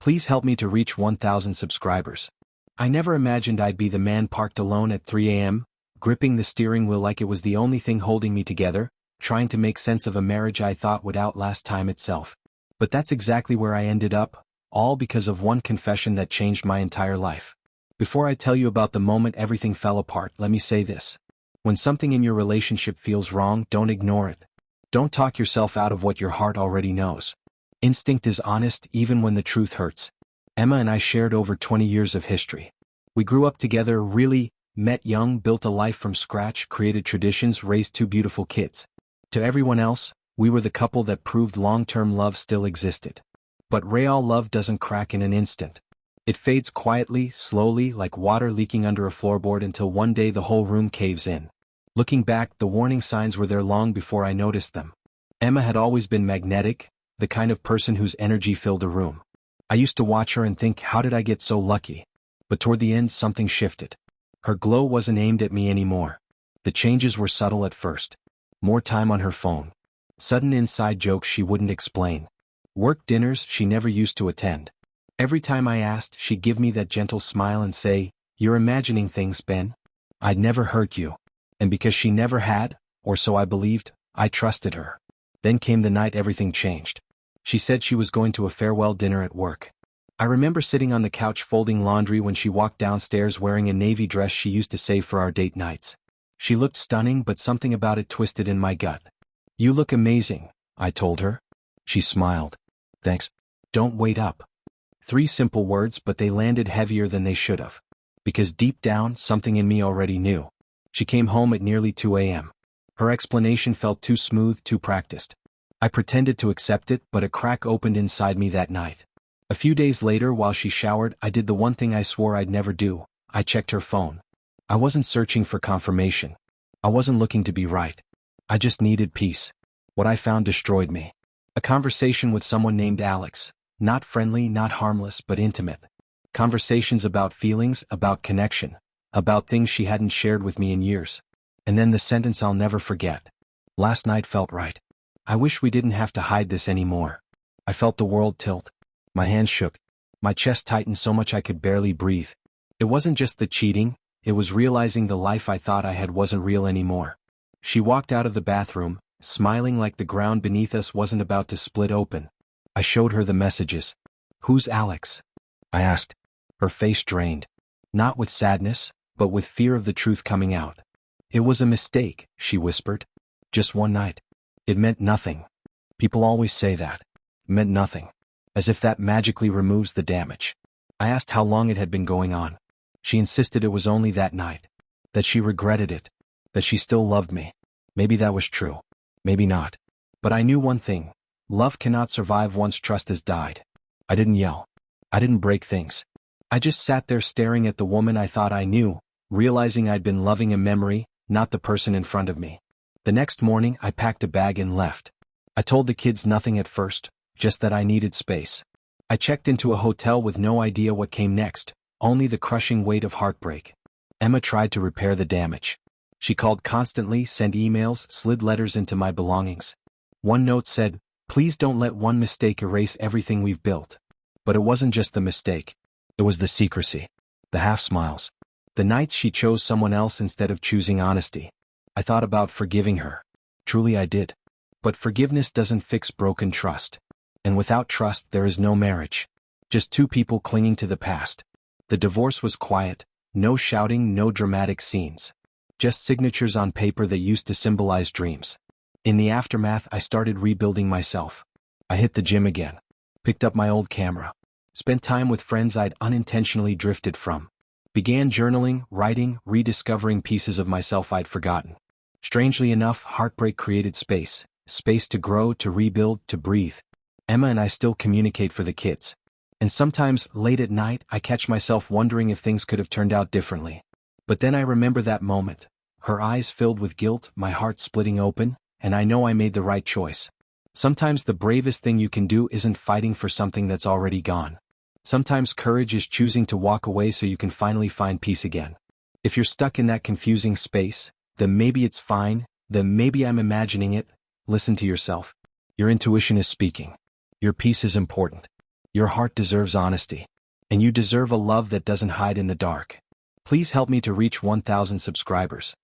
Please help me to reach 1,000 subscribers. I never imagined I'd be the man parked alone at 3 a.m., gripping the steering wheel like it was the only thing holding me together, trying to make sense of a marriage I thought would outlast time itself. But that's exactly where I ended up, all because of one confession that changed my entire life. Before I tell you about the moment everything fell apart, let me say this. When something in your relationship feels wrong, don't ignore it. Don't talk yourself out of what your heart already knows. Instinct is honest even when the truth hurts. Emma and I shared over 20 years of history. We grew up together, really, met young, built a life from scratch, created traditions, raised two beautiful kids. To everyone else, we were the couple that proved long-term love still existed. But real love doesn't crack in an instant. It fades quietly, slowly, like water leaking under a floorboard until one day the whole room caves in. Looking back, the warning signs were there long before I noticed them. Emma had always been magnetic, the kind of person whose energy filled a room. I used to watch her and think, how did I get so lucky? But toward the end, something shifted. Her glow wasn't aimed at me anymore. The changes were subtle at first. More time on her phone. Sudden inside jokes she wouldn't explain. Work dinners she never used to attend. Every time I asked, she'd give me that gentle smile and say, "You're imagining things, Ben. I'd never hurt you." And because she never had, or so I believed, I trusted her. Then came the night everything changed. She said she was going to a farewell dinner at work. I remember sitting on the couch folding laundry when she walked downstairs wearing a navy dress she used to save for our date nights. She looked stunning, but something about it twisted in my gut. "You look amazing," I told her. She smiled. "Thanks. Don't wait up." 3 simple words, but they landed heavier than they should have. Because deep down, something in me already knew. She came home at nearly 2 a.m. Her explanation felt too smooth, too practiced. I pretended to accept it, but a crack opened inside me that night. A few days later, while she showered, I did the one thing I swore I'd never do. I checked her phone. I wasn't searching for confirmation. I wasn't looking to be right. I just needed peace. What I found destroyed me. A conversation with someone named Alex. Not friendly, not harmless, but intimate. Conversations about feelings, about connection, about things she hadn't shared with me in years. And then the sentence I'll never forget. "Last night felt right. I wish we didn't have to hide this anymore." I felt the world tilt. My hands shook. My chest tightened so much I could barely breathe. It wasn't just the cheating, it was realizing the life I thought I had wasn't real anymore. She walked out of the bathroom, smiling like the ground beneath us wasn't about to split open. I showed her the messages. "Who's Alex?" I asked. Her face drained. Not with sadness, but with fear of the truth coming out. "It was a mistake," she whispered. "Just one night. It meant nothing. People always say that. It meant nothing. As if that magically removes the damage." I asked how long it had been going on. She insisted it was only that night. That she regretted it. That she still loved me. Maybe that was true. Maybe not. But I knew one thing. Love cannot survive once trust has died. I didn't yell. I didn't break things. I just sat there staring at the woman I thought I knew, realizing I'd been loving a memory, not the person in front of me. The next morning, I packed a bag and left. I told the kids nothing at first, just that I needed space. I checked into a hotel with no idea what came next, only the crushing weight of heartbreak. Emma tried to repair the damage. She called constantly, sent emails, slid letters into my belongings. One note said, "Please don't let one mistake erase everything we've built." But it wasn't just the mistake. It was the secrecy. The half-smiles. The nights she chose someone else instead of choosing honesty. I thought about forgiving her. Truly I did. But forgiveness doesn't fix broken trust. And without trust there is no marriage. Just two people clinging to the past. The divorce was quiet. No shouting, no dramatic scenes. Just signatures on paper that used to symbolize dreams. In the aftermath, I started rebuilding myself. I hit the gym again. Picked up my old camera. Spent time with friends I'd unintentionally drifted from. Began journaling, writing, rediscovering pieces of myself I'd forgotten. Strangely enough, heartbreak created space. Space to grow, to rebuild, to breathe. Emma and I still communicate for the kids. And sometimes, late at night, I catch myself wondering if things could have turned out differently. But then I remember that moment. Her eyes filled with guilt, my heart splitting open, and I know I made the right choice. Sometimes the bravest thing you can do isn't fighting for something that's already gone. Sometimes courage is choosing to walk away so you can finally find peace again. If you're stuck in that confusing space, then maybe it's fine, then maybe I'm imagining it. Listen to yourself. Your intuition is speaking. Your peace is important. Your heart deserves honesty. And you deserve a love that doesn't hide in the dark. Please help me to reach 1,000 subscribers.